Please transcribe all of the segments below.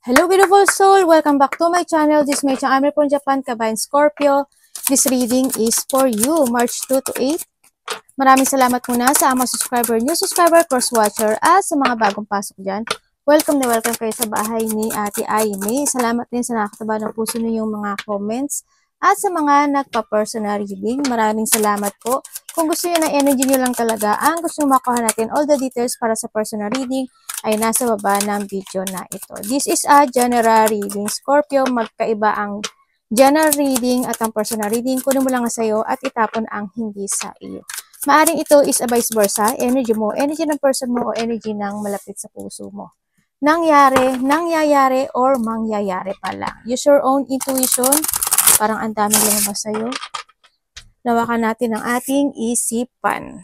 Hello beautiful soul! Welcome back to my channel. This is my channel. I'm from Japan, Kabayan Scorpio. This reading is for you, March 2 to 8. Maraming salamat muna sa mga subscriber, new subscriber, cross watcher, at sa mga bagong pasok dyan. Welcome na welcome kayo sa bahay ni Ate Aimee. Salamat din sa nakataba ng puso ninyong mga comments. At sa mga nagpa-personal reading, maraming salamat po. Kung gusto niyo ng energy niyo lang talaga, ang gusto nyo makuha natin, all the details para sa personal reading ay nasa baba ng video na ito. This is a general reading. Scorpio, magkaiba ang general reading at ang personal reading. Kunin mo lang sa iyo at itapon ang hindi sa iyo. Maaring ito is a vice versa, energy mo, energy ng person mo o energy ng malapit sa puso mo. Nangyayari, or mangyayari pa lang. Use your own intuition. Parang ang daming lumabas sa'yo. Lawakan natin ang ating isipan.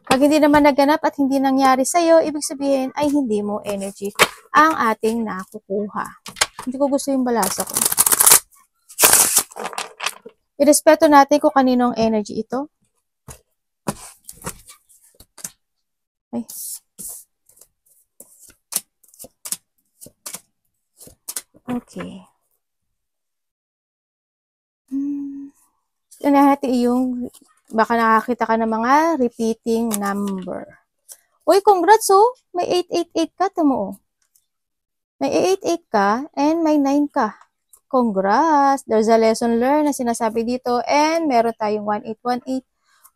Pag hindi naman naganap at hindi nangyari sa'yo, ibig sabihin ay hindi mo energy ang ating nakukuha. Hindi ko gusto yung balasa ko. Irespeto natin kung kaninong energy ito. Ay. Okay. Natin yung baka nakakita ka ng mga repeating number. Uy, congrats oh! May 888 ka, tamo oh. May 888 ka and may 9 ka. Congrats! There's a lesson learned na sinasabi dito and meron tayong 1818,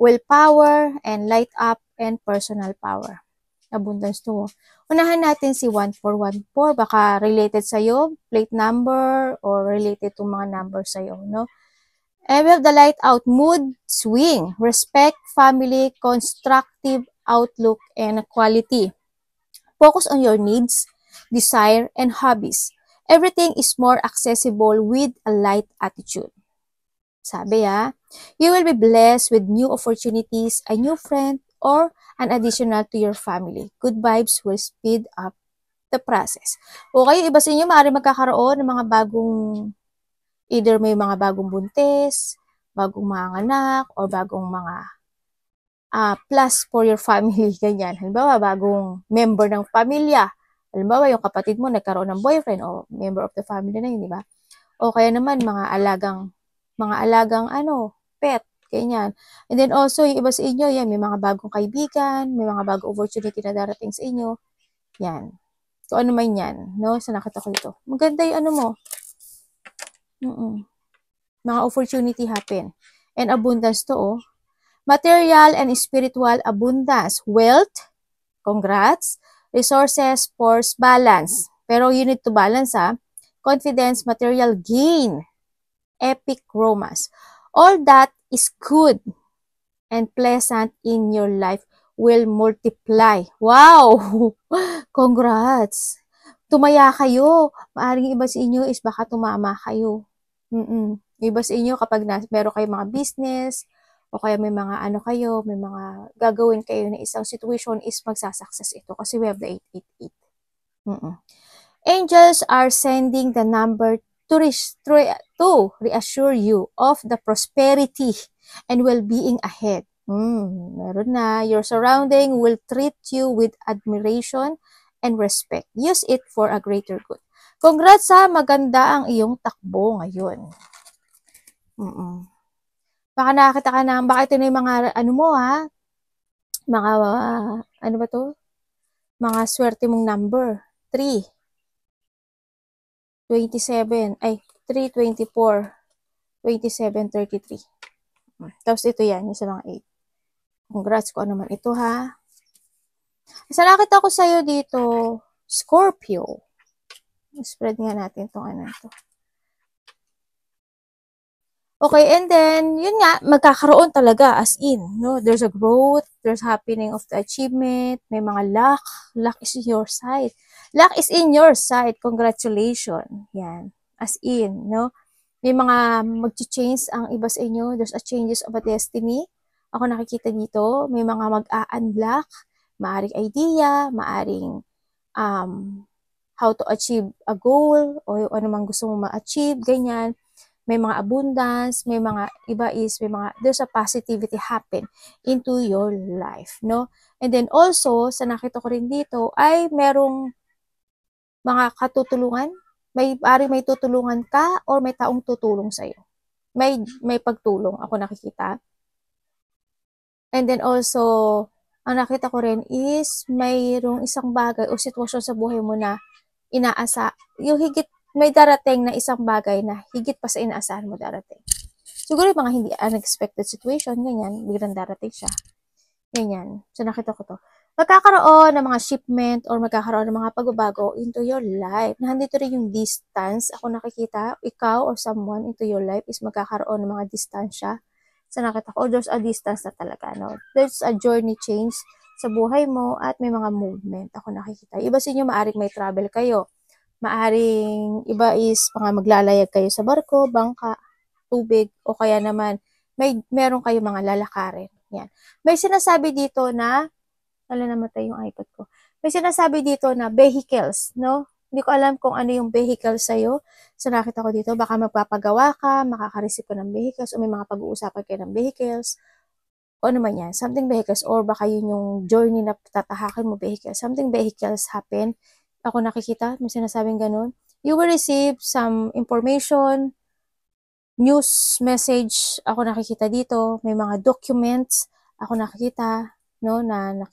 willpower and light up and personal power. Abundance to. Unahan natin si 1414. Baka related sa'yo, plate number or related to mga number sa'yo, no? And we have the light out, mood, swing, respect, family, constructive outlook, and quality. Focus on your needs, desire, and hobbies. Everything is more accessible with a light attitude. Sabi you will be blessed with new opportunities, a new friend, or an additional to your family. Good vibes will speed up the process. Okay, iba sa inyo, maaaring magkakaroon ng mga bagong either may mga bagong buntis, bagong mga anak, or bagong mga plus for your family, ganyan. Halimbawa, bagong member ng pamilya. Halimbawa, yung kapatid mo nagkaroon ng boyfriend o member of the family na yun, di ba? O kaya naman, mga alagang pet, ganyan. And then also, yung iba sa inyo, yan, may mga bagong kaibigan, may mga bagong opportunity na darating sa inyo. Yan. So, ano man yan, no? Sa nakita ko ito. Maganda yung mo. Mga opportunity happen. And abundance to, oh. Material and spiritual abundance. Wealth, congrats. Resources, force, balance. Pero you need to balance, Confidence, material gain. Epic romance. All that is good and pleasant in your life will multiply. Wow! Congrats! Tumaya kayo. Maaring iba sa inyo is baka tumama kayo. Iba sa inyo kapag meron kayong mga business, o kaya may mga may mga gagawin kayo na isang situation is magsasucess ito kasi we have the 888. Angels are sending the number to reassure you of the prosperity and well-being ahead. Meron na. Your surrounding will treat you with admiration and respect. Use it for a greater good. Congrats maganda ang iyong takbo ngayon. Baka nakakita ka na, baka ito na yung mga, mga, ba to? Mga swerte mong number. 3, 27, 3, 24, 27, 33. Tapos ito yan, yung sa mga 8. Congrats ko ano man ito, Isa nakita ko sa'yo dito, Scorpio. Spread nga natin itong ito. Okay, and then, yun nga, magkakaroon talaga as in, no? There's a growth, there's happening of the achievement, may mga luck. Luck is in your side. Luck is in your side. Congratulations. Yan. As in, no? May mga mag-change ang iba sa inyo. There's a changes of a destiny. Ako nakikita dito, may mga mag-a-unlock, maaring idea, maaring how to achieve a goal, o ano mang gusto mo ma-achieve, ganyan. May mga abundance, may mga iba is, there's a positivity happen into your life, no? And then also, sa nakita ko rin dito, ay merong mga katutulungan, may tutulungan ka or may taong tutulong sa'yo. May pagtulong ako nakikita. And then also, ang nakita ko rin is mayroong isang bagay o sitwasyon sa buhay mo na yung higit, may darating na isang bagay na higit pa sa inaasahan mo darating. Siguro yung mga hindi unexpected situation, ganyan, biglang darating siya. Ganyan. So, nakita ko to. Magkakaroon ng mga shipment or magkakaroon ng mga pagbabago into your life. Nandito rin yung distance. Ako nakikita, ikaw or someone into your life is magkakaroon ng mga distansya. So, nakita ko, there's a distance na talaga. No? There's a journey change sa buhay mo at may mga movement. Ako nakikita. Iba sa inyo, maaring may travel kayo. Maaring, iba is mga maglalayag kayo sa barko, bangka, tubig, o kaya naman, meron kayo mga lalakarin. Yan. May sinasabi dito na, namatay yung iPad ko. May sinasabi dito na vehicles, no? Hindi ko alam kung ano yung vehicle sa'yo. So, nakita ko dito, baka magpapagawa ka, makaka-receive ka ng vehicles, o may mga pag-uusapan kayo ng vehicles, o ano man yan, something vehicles, or baka yun yung journey na tatahakin mo vehicles. Something vehicles happen. Ako nakikita, may sinasabing ganun. You will receive some information, news message, ako nakikita dito, may mga documents, ako nakikita, no, na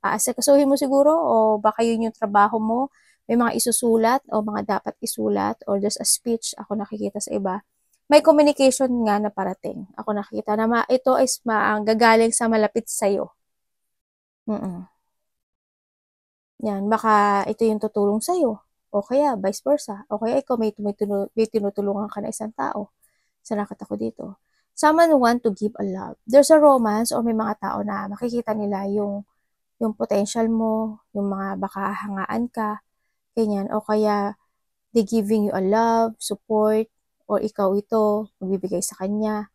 aasikasuhin mo siguro, o baka yun yung trabaho mo, may mga isusulat, o mga dapat isulat, or just a speech, ako nakikita sa iba. May communication nga na parating. Ako nakikita na ito is gagaling sa malapit sa'yo. Yan, baka ito yung tutulong sa'yo, o kaya vice versa, o kaya ikaw may tinutulungan ka na isang tao. So, nakita ko dito. Someone want to give a love. There's a romance or may mga tao na makikita nila yung potential mo, yung mga baka hangaan ka, ganyan. O kaya, they giving you a love, support, or ikaw ito, magbibigay sa kanya,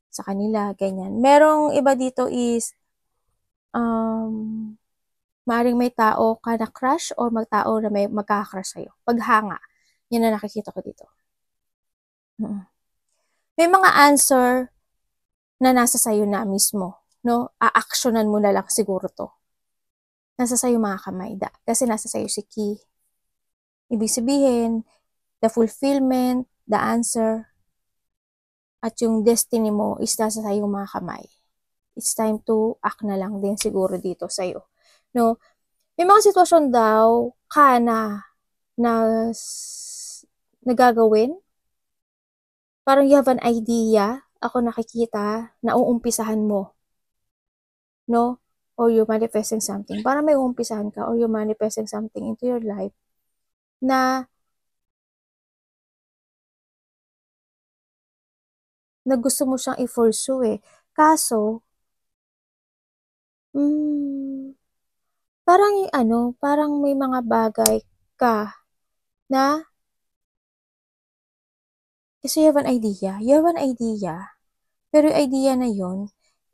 sa kanila, ganyan. Merong iba dito is, maaaring may tao ka na crush or tao na may magkaka-crush sa'yo. Paghanga. Yan na nakikita ko dito. May mga answer na nasa sayo na mismo, no? A-actionan mo na lang siguro to. Nasa sayo mga kamay, kasi nasa sayo si key. Ibig sabihin, the fulfillment, the answer, at yung destiny mo is nasa sayo mga kamay. It's time to act na lang din siguro dito sayo. No? May mga sitwasyon daw ka na nagagawin. Parang you have an idea, ako nakikita, na uumpisahan mo. No? Or you're manifesting something. Parang may uumpisahan ka or you're manifesting something into your life na gusto mo siyang i-pursue eh. Kaso, parang may mga bagay ka na kasi you have an idea. You have an idea. Pero yung idea na yon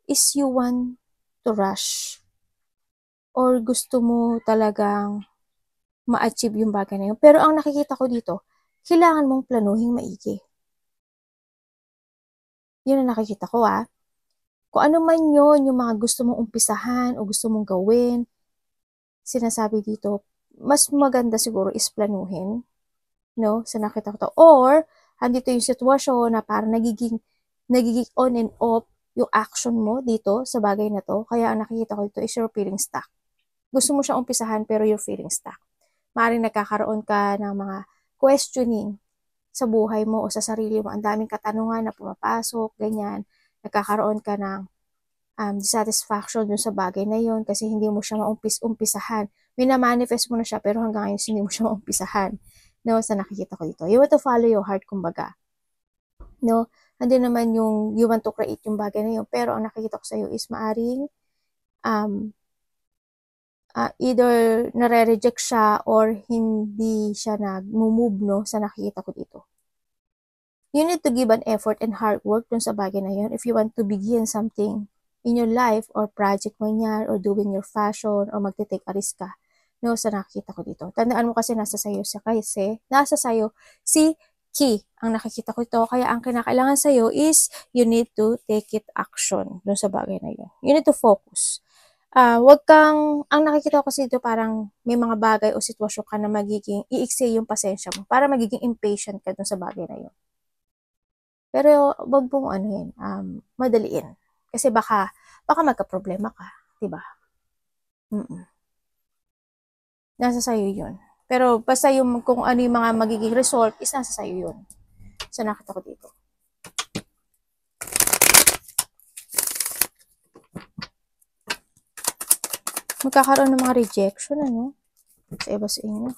is you want to rush. Or gusto mo talagang ma-achieve yung bagay na yun. Pero ang nakikita ko dito, kailangan mong planuhin maigi. Yun ang nakikita ko Kung ano man yun, yung mga gusto mong umpisahan o gusto mong gawin, sinasabi dito, mas maganda siguro is planuhin. No? Sa nakita ko to. Or, andito yung sitwasyon na parang nagiging on and off yung action mo dito sa bagay na to. Kaya ang nakikita ko dito is you're feeling stuck. Gusto mo siyang umpisahan pero you're feeling stuck. Maaaring nagkakaroon ka ng mga questioning sa buhay mo o sa sarili mo. Ang daming katanungan na pumapasok, ganyan. Nagkakaroon ka ng dissatisfaction dun sa bagay na yon kasi hindi mo siya umpisahan. Minamanifest mo na siya pero hanggang ngayon hindi mo siya maumpisahan. No, sa nakikita ko dito. You want to follow your heart, kumbaga. No, hindi naman yung you want to create yung bagay na yun. Pero ang nakikita ko sa iyo is maaring either nare-reject siya or hindi siya nag-move, no, sa nakikita ko dito. You need to give an effort and hard work dun sa bagay na yun if you want to begin something in your life or project mo yan or doing your fashion or magte-take a risk ka. No, sa nakikita ko dito. Tandaan mo kasi nasa sayo si key ang nakikita ko ito. Kaya ang kinakailangan sa'yo is you need to take it action dun sa bagay na yun. You need to focus. Wag kang, ang nakikita ko kasi dito parang may mga bagay o sitwasyon ka na magiging, iiksi yung pasensya mo, para magiging impatient ka dun sa bagay na yun. Pero, wag mong ano yun, madaliin. Kasi baka magka-problema ka, diba? Mm. Nasa sayo yun. Pero, basta yung kung ano yung mga magiging result, is nasa sayo yun. So, nakita ko dito. Magkakaroon ng mga rejection, ano? Sa iba sa inyo.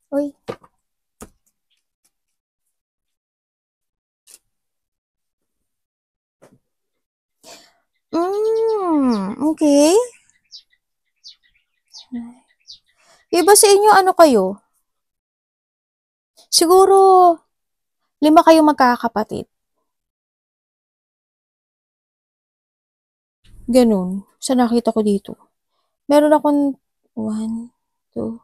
Uy. Okay. Iba sa inyo, ano kayo? Siguro, 5 kayo magkakapatid. Ganun. Sa nakita ko dito. Meron akong 1, 2.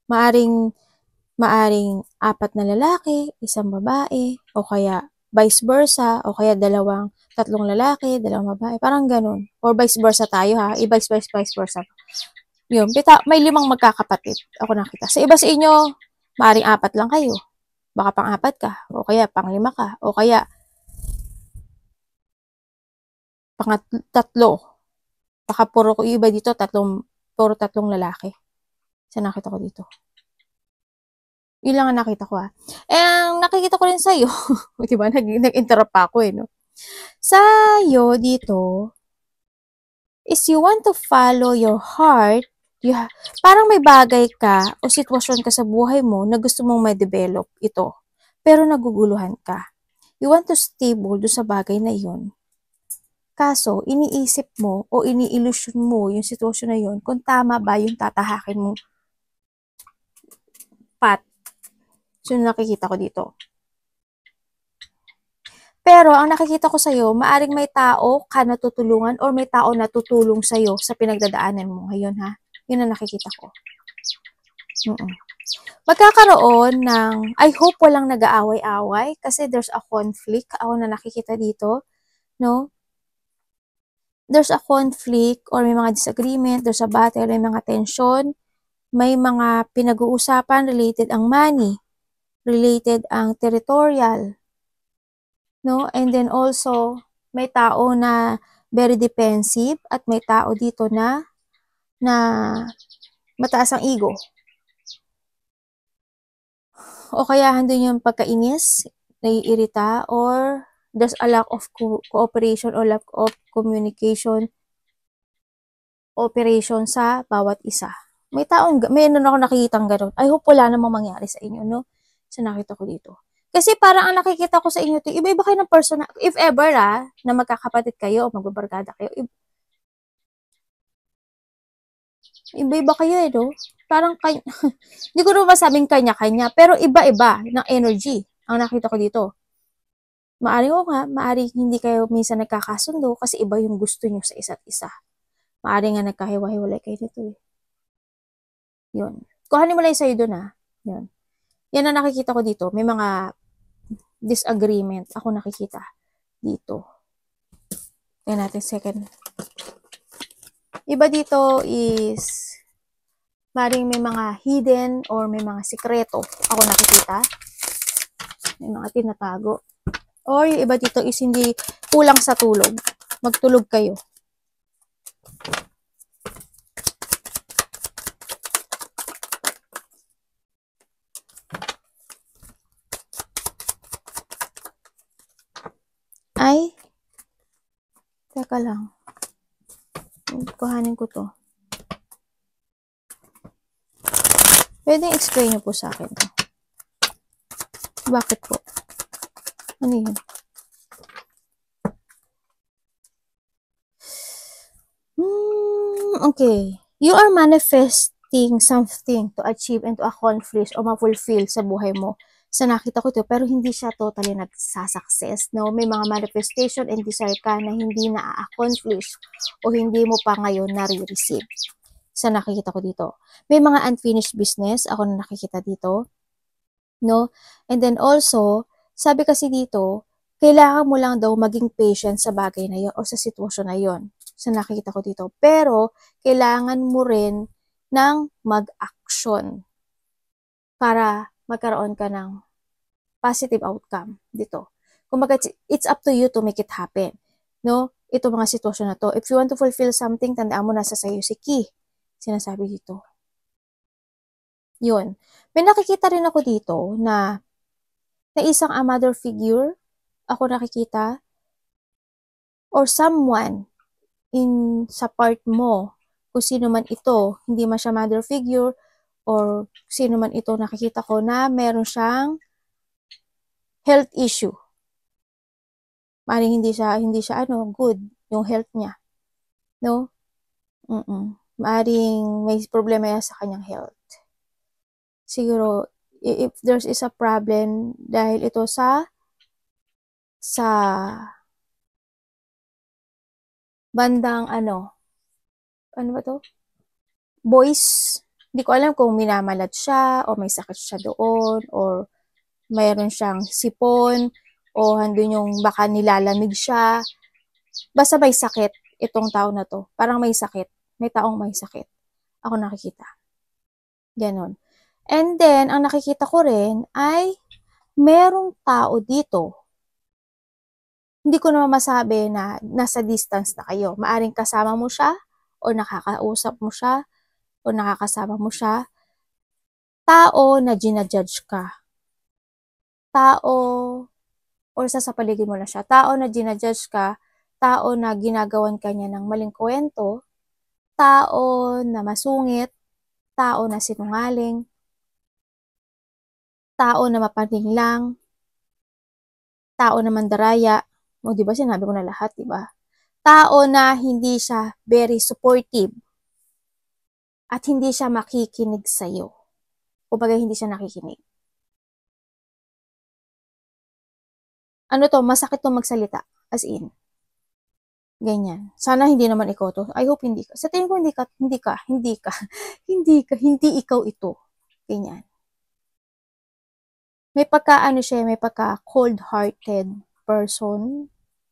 Maaring 4 na lalaki, 1 babae, o kaya vice versa, o kaya 3 lalaki, 2 babae, parang ganun. Or vice versa tayo ha, vice versa. Yun, may 5 magkakapatid, ako nakita. Sa iba sa inyo, maaring 4 lang kayo. Baka pang-4 ka, o kaya pang-5 ka, o kaya pang-3. Baka puro ko iba dito, puro 3 lalaki. Sa nakita ko dito. Yun lang ang nakita ko ang nakikita ko rin sa'yo, diba, nag-interrupt pa ako no? Sa'yo dito, is you want to follow your heart, parang may bagay ka o sitwasyon ka sa buhay mo na gusto mong ma-develop ito, pero naguguluhan ka. You want to stable do sa bagay na yun. Kaso, iniisip mo o ini-illusion mo yung sitwasyon na yun kung tama ba yung tatahakin mo path. So, nakikita ko dito. Pero, ang nakikita ko sa'yo, maaring may tao ka natutulungan or may tao na tutulong sa'yo sa pinagdadaanan mo ngayon, ha? Yun ang nakikita ko. Magkakaroon ng, I hope walang nag-aaway-away kasi there's a conflict. Ako na nakikita dito, no? There's a conflict or may mga disagreement, there's a battle, may mga tension, may mga pinag-uusapan related ang money, related ang territorial, no? And then also, may tao na very defensive at may tao dito na mataas ang ego. O kaya handun yung pagkainis, naiirita, or there's a lack of cooperation or lack of communication, operation sa bawat isa. May ako nakikitang gano'n. I hope wala namang mangyari sa inyo, no? So, nakita ko dito. Kasi parang ang nakikita ko sa inyo, iba-iba kayo ng person, if ever, na magkakapatid kayo o magbabarkada kayo, iba-iba kayo no? Parang, hindi ko naman masabing kanya-kanya, pero iba-iba ng energy ang nakita ko dito. Maaring maaring hindi kayo minsan nagkakasundo kasi iba yung gusto nyo sa isa't isa. Maaring nga nagkahiwa-hiwalay kayo nito Yun. Kuhanin mo lang sa'yo dun Yun. Yan ang nakikita ko dito. May mga disagreement ako nakikita dito. Yan natin second. Iba dito is maring may mga hidden or may mga sikreto ako nakikita. May mga tinatago. Or yung iba dito is hindi kulang sa tulog. Magtulog kayo. Ay, teka lang. Kuhanin ko to. Pwede explain nyo po sa akin to. Bakit po? Ano yun? Okay. You are manifesting something to achieve and to accomplish o ma-fulfill sa buhay mo. Sa nakita ko to, pero hindi siya totally nagsasucess. No? May mga manifestation and desire ka na hindi na-accomplish o hindi mo pa ngayon nare-receive. sa nakikita ko dito. May mga unfinished business ako na nakikita dito, no? And then also, sabi kasi dito, kailangan mo lang daw maging patient sa bagay na yun o sa sitwasyon na yun. Sa nakikita ko dito. Pero, kailangan mo rin ng mag-action para magkaroon ka ng positive outcome dito. Kumbaga, it's up to you to make it happen. No? Ito mga sitwasyon na to. If you want to fulfill something, tandaan mo nasa sayo si key. Sinasabi dito. Yun. May nakikita rin ako dito na isang mother figure ako nakikita or someone sa part mo, kung sino man ito, hindi man siya mother figure or sino man ito nakikita ko na meron siyang health issue. Maaaring hindi siya good yung health niya. No? Maaaring may problema yan sa kanyang health. Siguro, if there's is a problem dahil ito sa bandang ano ba to? Voice. Hindi ko alam kung minamalat siya o may sakit siya doon or mayroon siyang sipon o handun yung baka nilalamig siya. Basta may sakit itong tao na to. Parang may sakit. May taong may sakit. Ako nakikita. Ganon. And then, ang nakikita ko rin ay merong tao dito. Hindi ko naman masabi na nasa distance na kayo. Maaring kasama mo siya o nakakausap mo siya o nakakasama mo siya. Tao na ginajudge ka. Tao or sa paligid mo na siya. Tao na ginajudge ka. Tao na ginagawan ka niya ng maling kwento. Tao na masungit. Tao na sinungaling. Tao na mapaning lang. Tao na mandaraya. O, diba, sinabi ko na lahat, diba? Tao na hindi siya very supportive. At hindi siya makikinig sa'yo. Kumbaga, hindi siya nakikinig. Ano to? Masakit to magsalita. As in. Ganyan. Sana hindi naman ikaw to. I hope hindi ka. Sa tingin ko, hindi ikaw ito. Ganyan. May pagka cold-hearted person.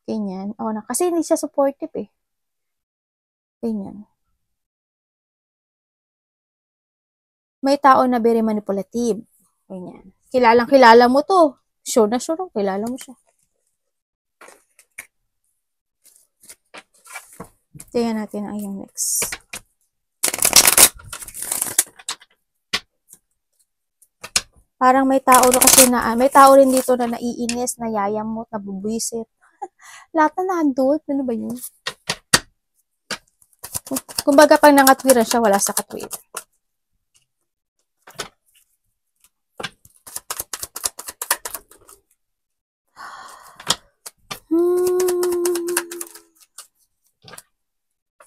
Ganyan. Kasi hindi siya supportive eh. Ganyan. May tao na very manipulative. Ganyan. Kilala mo to. Sure na kilala mo siya. Tingnan natin ang yung next. Parang may tao rin dito na naiinis, nayayamot, nabubwisit. Lahat na nandun. Ano ba yun? Kumbaga pag nangatwiran siya, wala sa katwiran.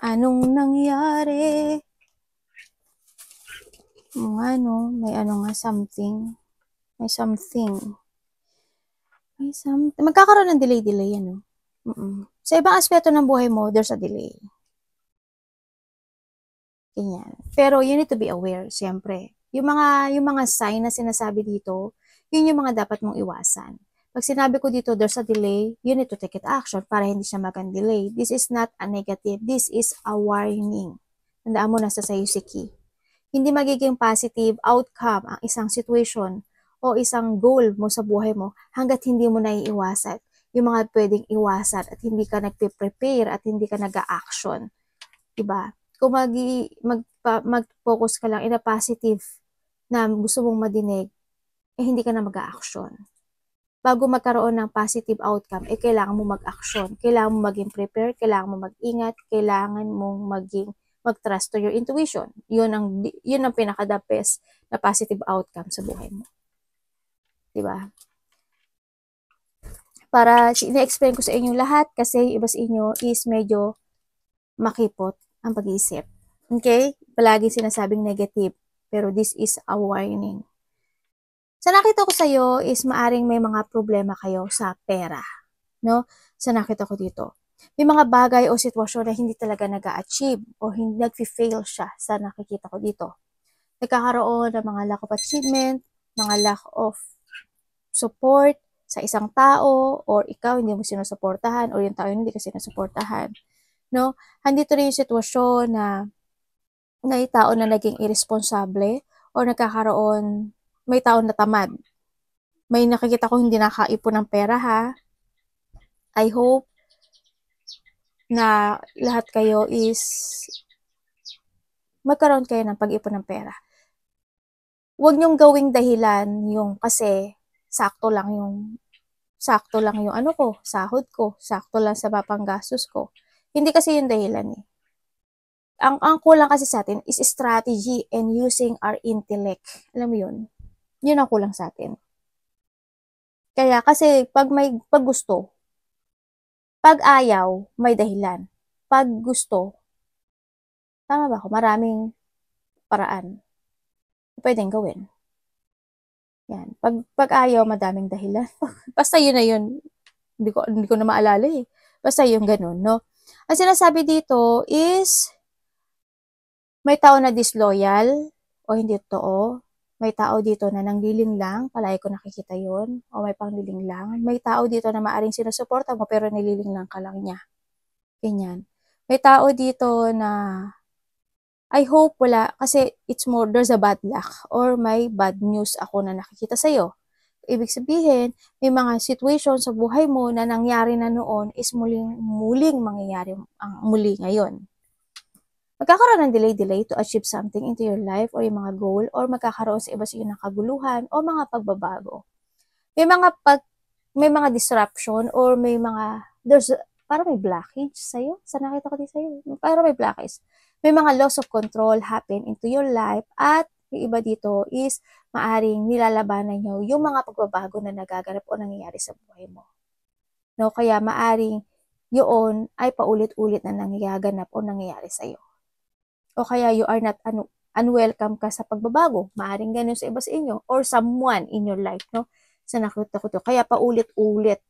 Anong nangyari? May something. May something. Magkakaroon ng delay, Sa ibang aspeto ng buhay mo, there's a delay. Ganyan. Pero you need to be aware, siyempre. Yung mga sign na sinasabi dito, yun yung mga dapat mong iwasan. Pag sinabi ko dito, there's a delay, you need to take it action para hindi siya mag-delay. This is not a negative. This is a warning. Tandaan mo, nasa sayo si key. Hindi magiging positive outcome ang isang situation o isang goal mo sa buhay mo hanggat hindi mo naiiwasan yung mga pwedeng iwasan at hindi ka nagpe-prepare at hindi ka nag-a-action. Diba? Kung mag-focus ka lang in a positive na gusto mong madinig, hindi ka na mag-a-action. Bago magkaroon ng positive outcome, kailangan mo mag-action. Kailangan mo maging prepare, kailangan mo mag-ingat, kailangan mong mag-trust to your intuition. Yun ang pinaka-the best na positive outcome sa buhay mo. Diba? Para ina-explain ko sa inyo lahat kasi iba sa inyo is medyo makipot ang pag-iisip. Okay? Palagi sinasabing negative. Pero this is a warning. Sa nakita ko sa iyo is maaring may mga problema kayo sa pera. No? Sa nakita ko dito. May mga bagay o sitwasyon na hindi talaga nag-a-achieve o hindi nag-fail siya sa nakikita ko dito. Nagkakaroon ng mga lack of achievement, mga lack of support sa isang tao, or ikaw hindi mo sinusuportahan, or yung tao hindi ka sinusuportahan. No? Handito rin yung sitwasyon na may tao na naging irresponsable, or nagkakaroon, may tao na tamad. May nakikita ko hindi nakaipon ng pera ha. I hope na lahat kayo is magkaroon kayo ng pag-ipon ng pera. Huwag niyong gawing dahilan yung kasi sakto lang yung ano ko, sahod ko, sakto lang sa mapanggastos ko. Hindi kasi yung dahilan eh. Ang kulang kasi sa atin is strategy and using our intellect. Alam mo yun? Yun ang kulang sa atin. Kaya kasi pag gusto, pag ayaw, may dahilan. Pag gusto, tama ba ako? Maraming paraan. Pwedeng gawin. Yan. Pag ayaw, madaming dahilan. Basta yun na yun. Hindi ko na maalala eh. Basta yung ganun, no? Ang sinasabi dito is, may tao na disloyal o hindi totoo. May tao dito na nangliling lang, palagi ko nakikita yun, o may pangliling lang. May tao dito na maaring sinusuporta mo pero nililing lang ka lang niya. Ganyan. May tao dito na I hope wala, kasi it's more, there's a bad luck or may bad news ako na nakikita sa'yo. Ibig sabihin, may mga situation sa buhay mo na nangyari na noon is muling mangyayari ang muli ngayon. Magkakaroon ng delay to achieve something into your life or yung mga goal, or magkakaroon sa iba sa iyo ng kaguluhan o mga pagbabago. May mga disruption or may mga, parang may blockage sa'yo. Sa nakita ko din sa'yo. Parang may blockage. May mga loss of control happen into your life, at yung iba dito is maaring nilalabanan nyo yung mga pagbabago na nagaganap o nangyayari sa buhay mo. No? Kaya maaring yun ay paulit-ulit na nangyayari o nangyayari sa'yo. O kaya you are not unwelcome ka sa pagbabago. Maaring ganun sa iba sa inyo or someone in your life, no? Sa nakita ko to. Kaya paulit-ulit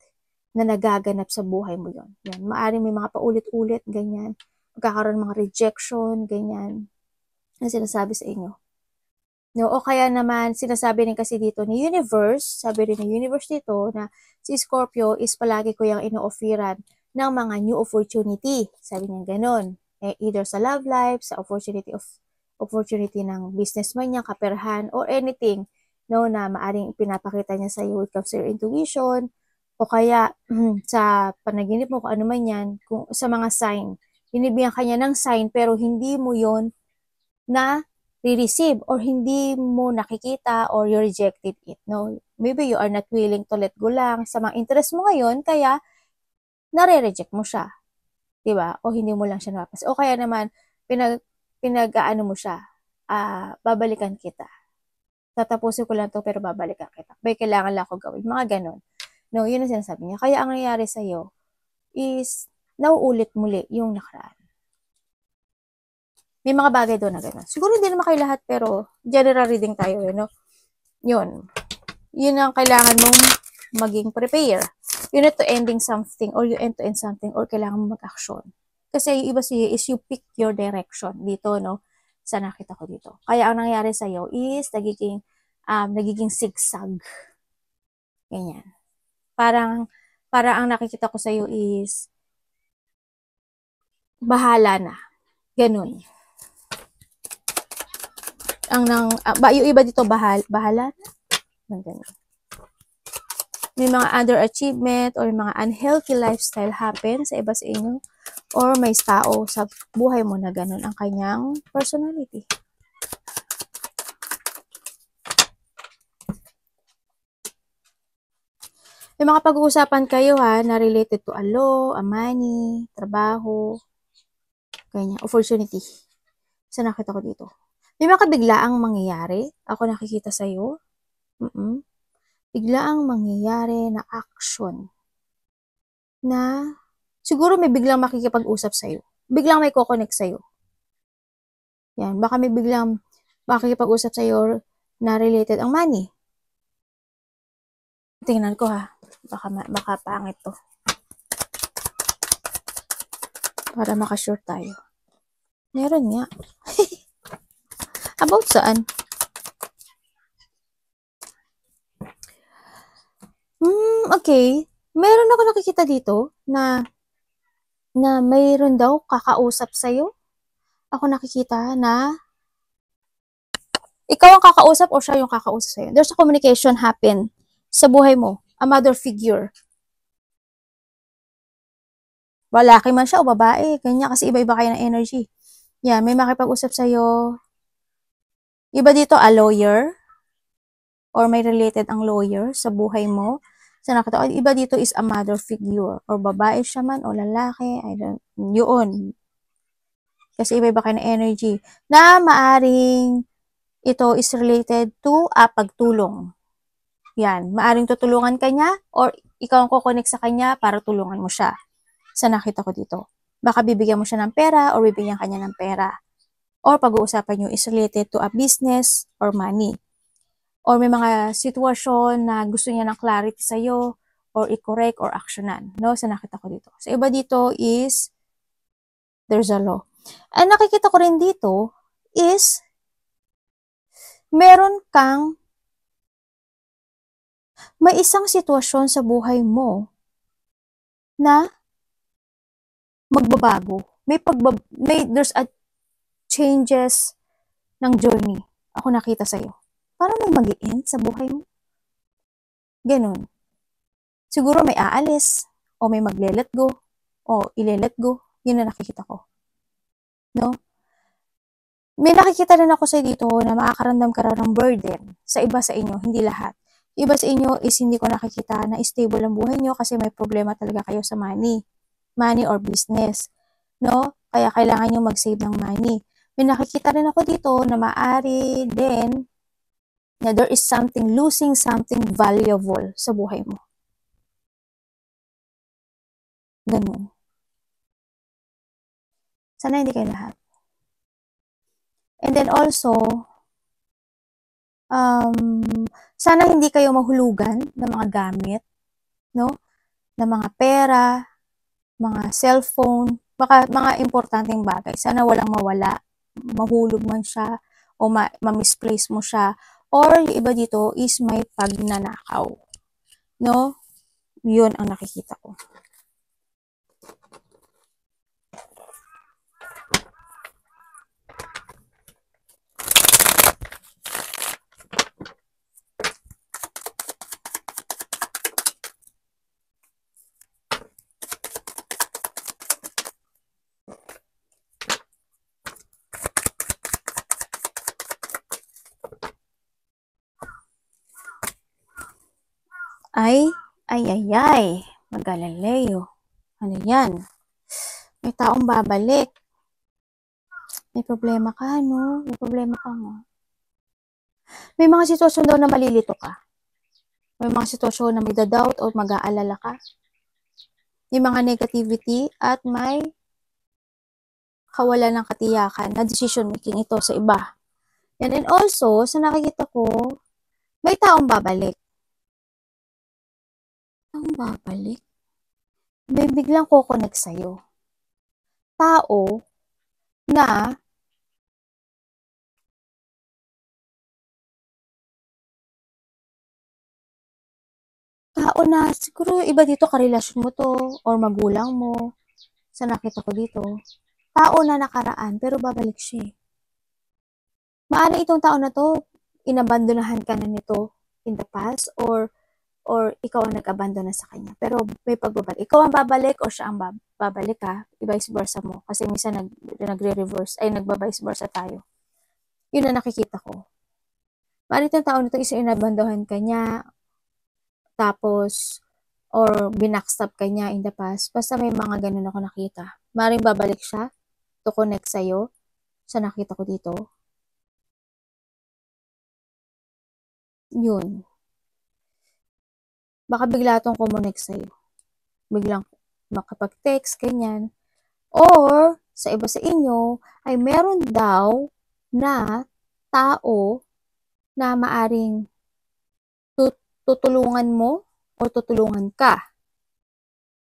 na nagaganap sa buhay mo yon. Yan. Maaring may mga paulit-ulit, ganyan. Magkakaroon mga rejection, ganyan. Ang sinasabi sa inyo. No? O kaya naman, sinasabi rin kasi dito ni Universe, sabi rin ng Universe dito na si Scorpio is palagi ko yung ino-offeran ng mga new opportunity. Sabi niya ganun. Either sa love life, sa opportunity ng businessman niya, kaperahan, or anything, no, na maaring pinapakita niya sa iyo, it comes to your intuition, o kaya sa panaginip mo, kung ano man yan, kung sa mga sign, binibigyan kanya ng sign, pero hindi mo yon na re-receive, or hindi mo nakikita, or you rejected it, no? Maybe you are not willing to let go lang sa mga interest mo ngayon, kaya nare-reject mo siya. Diba? O hindi mo lang siya napapansin. O kaya naman, pinag-ano mo siya, babalikan kita. Tatapusin ko lang to pero babalikan kita. May kailangan lang ako gawin. Mga ganon. No, yun ang sinasabi niya. Kaya ang nangyayari sa'yo is, nauulit muli yung nakaraan. May mga bagay doon na ganon. Siguro hindi naman kayo lahat, pero general reading tayo, no? Yun. Yun ang kailangan mong maging prepare. You need to ending something, or you end to end something, or kailangan mo mag-action. Kasi yung iba siya is you pick your direction dito, no? Sa nakita ko dito. Kaya ang nangyayari sa'yo is nagiging zigzag. Ganyan. Parang ang nakikita ko sa'yo is bahala na. Ganun. Yung iba dito bahala na. Ganun. May mga underachievement or mga unhealthy lifestyle happen sa iba sa inyo, or may tao sa buhay mo na ganun ang kanyang personality. May mga pag-uusapan kayo ha, na related to a law, a money, trabaho, ganyan, opportunity. Sa nakita ko dito. May mga biglaang mangyayari, ako nakikita sa'yo. Biglaang mangyayari na action na siguro may biglang makikipag-usap sa'yo. Biglang may kukonek sa'yo. Yan, baka may biglang makikipag-usap sa'yo na related ang money. Tingnan ko ha. Baka pangit to. Para makasure tayo. Meron nga. About saan? Okay. Meron ako nakikita dito na mayroon daw kakausap sa'yo. Ako nakikita na ikaw ang kakausap o siya yung kakausap sa'yo. There's a communication happen sa buhay mo. A mother figure. Lalaki man siya o babae. Ganyan kasi iba-iba kayo ng energy. Yan, may makipag-usap sa'yo. Iba dito, a lawyer. Or may related ang lawyer sa buhay mo. Sa nakita, iba dito is a mother figure. Or babae siya man o lalaki. Yun. Kasi iba-iba kayo ng energy. Na maaring ito is related to pagtulong. Yan. Maaring tutulungan ka niya or ikaw ang kukonek sa kanya para tulungan mo siya. Sa nakita ko dito. Baka bibigyan mo siya ng pera or bibigyan kanya ng pera. Or pag-uusapan nyo is related to a business or money. Or may mga sitwasyon na gusto niya ng clarity sa'yo or i-correct or actionan. No? Sa nakita ko dito. Sa iba dito is there's a law. And nakikita ko rin dito is meron kang may isang sitwasyon sa buhay mo na magbabago. There's a changes ng journey. Ako nakita sa'yo. Parang may mag-i-end sa buhay mo. Ganun. Siguro may aalis o may magle-let go o ile-let go. Yun na nakikita ko. No? May nakikita rin ako sa dito na makakaramdam ka rin ng burden sa iba sa inyo, hindi lahat. Iba sa inyo is hindi ko nakikita na stable ang buhay nyo kasi may problema talaga kayo sa money or business. No? Kaya kailangan nyo mag-save ng money. May nakikita rin ako dito na maaari din na there is losing something valuable sa buhay mo. Ganun. Sana hindi kayo lahat. And then also, sana hindi kayo mahulugan ng mga gamit, no? Ng mga pera, mga cellphone, baka mga importanteng bagay. Sana walang mawala, mahulog man siya, o ma-misplace mo siya, or yung iba dito is may pagnanakaw. No? Yun ang nakikita ko. Ay, Magalaleo. Ano yan? May taong babalik. May problema ka, no? May problema ka, no? May mga sitwasyon daw na malilito ka. May mga sitwasyon na may doubt o mag-aalala ka. May mga negativity at may kawalan ng katiyakan na decision making ito sa iba. And also, sa nakikita ko, may taong babalik. May biglang kukonek sa'yo. Tao na siguro iba dito karelasyon mo to or magulang mo. Sa nakita ko dito, tao na nakaraan pero babalik siya. Maaaring itong tao na to, inabandonahan ka na nito in the past or ikaw ang nag-abandon na sa kanya. Pero may pagbabalik. Ikaw ang babalik o siya ang babalik ka. I-vice versa mo. Kasi minsan nagre-reverse, nagba-vice versa tayo. Yun ang nakikita ko. Maaaring itong tao na to is inabandonahan ka niya, tapos, or binackstab ka niya in the past. Basta may mga ganun ako nakita. Maaaring babalik siya to connect sa'yo. Sa nakita ko dito. Yun. Baka bigla itong kumonek sa'yo. Biglang makapag-text, ganyan. Or, sa iba sa inyo, ay meron daw na tao na maaring tutulungan mo o tutulungan ka.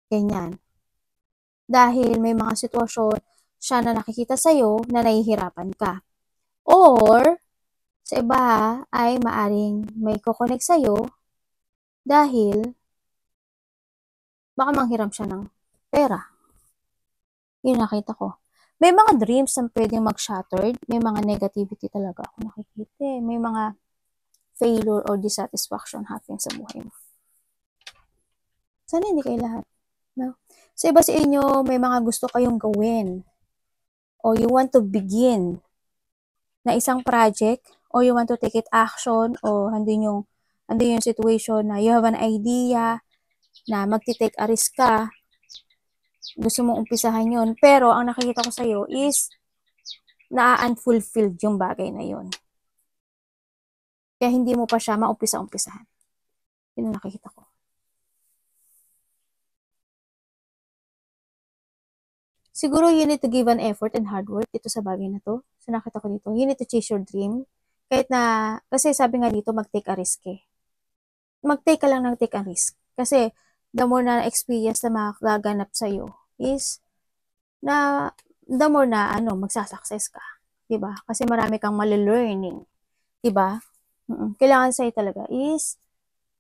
Ganyan. dahil may mga sitwasyon siya na nakikita sa'yo na nahihirapan ka. Or, sa iba ay maaring may kukonek sa'yo dahil baka manghiram siya ng pera. Yun nakita ko. May mga dreams na pwedeng mag-shattered. May mga negativity talaga ako nakikita. May mga failure or dissatisfaction happen sa buhay mo. Sana hindi kayo lahat. No? Sa iba sa inyo, may mga gusto kayong gawin. O you want to begin na isang project, or you want to take it action, o andun yung situation na you have an idea na magti-take a risk ka, gusto mong umpisahan yun, pero ang nakikita ko sa'yo is na-unfulfilled yung bagay na yun. Kaya hindi mo pa siya maumpisa-umpisahan. Yun ang nakikita ko. Siguro you need to give an effort and hard work dito sa bagay na to. So nakita ko dito, you need to chase your dream. Kahit na, kasi sabi nga dito, mag-take a risk eh. Mag-take ka lang ng take a risk. Kasi, the more na experience na magaganap sa'yo is, na, the more na, magsasucess ka. Diba? Kasi marami kang mali-learning. Diba? Kailangan sa'yo talaga is,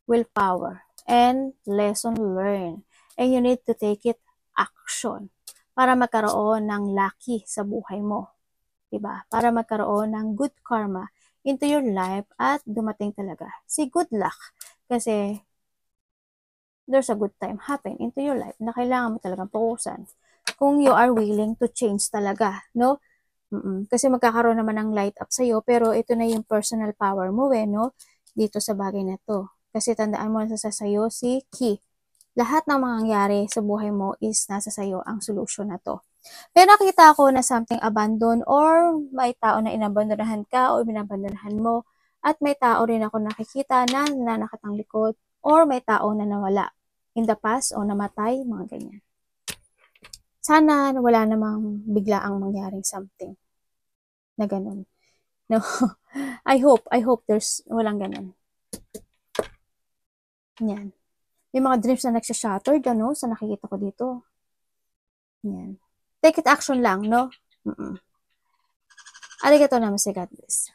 willpower and lesson learned. And you need to take it action para magkaroon ng lucky sa buhay mo. Diba? Para magkaroon ng good karma into your life at dumating talaga si good luck. Kasi there's a good time happen into your life na kailangan mo talagang fokusan kung you are willing to change talaga, no? Kasi magkakaroon naman ng light up sa'yo, pero ito na yung personal power mo no? Dito sa bagay na to. Kasi tandaan mo na sa'yo si key. Lahat ng mangyayari sa buhay mo is nasa sa'yo ang solution na to. Pero nakita ako na something abandon or may tao na inabandonahan ka o binabandonahan mo, at may tao rin ako nakikita na nananakatang likod or may tao na nawala in the past o namatay, mga ganyan. Sana wala namang biglaang mangyaring something na ganun. No? I hope there's walang ganun. Yan. May mga dreams na nagsha-shattered, sa nakikita ko dito. Yan. Take it action lang, no? Arigatou namaste, God bless.